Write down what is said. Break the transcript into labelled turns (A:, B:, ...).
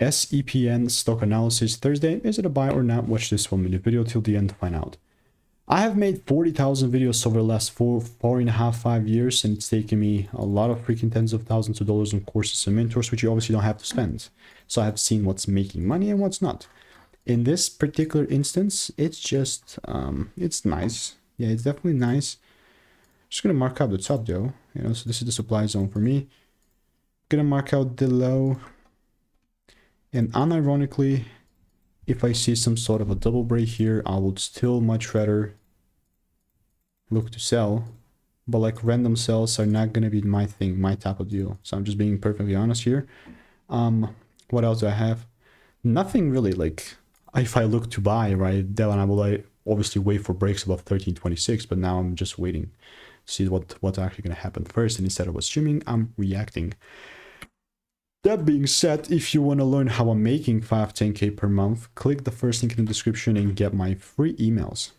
A: SEPN stock analysis Thursday. Is it a buy or not? Watch this 1 minute video till the end to find out. I have made 40,000 videos over the last four and a half, 5 years, and it's taken me a lot of freaking tens of thousands of dollars on courses and mentors, which you obviously don't have to spend. So I have seen what's making money and what's not. In this particular instance, it's just, it's nice. Yeah, it's definitely nice. Just gonna mark out the top though, you know, so this is the supply zone for me. Gonna mark out the low. And unironically, if I see some sort of a double break here, I would still much rather look to sell. But like random sells are not going to be my thing, my type of deal. So I'm just being perfectly honest here. What else do I have? Nothing really. Like if I look to buy, right, then I will obviously wait for breaks above 1326. But now I'm just waiting to see what's actually going to happen first. And instead of assuming, I'm reacting. That being said, if you want to learn how I'm making 5-10K per month, click the first link in the description and get my free emails.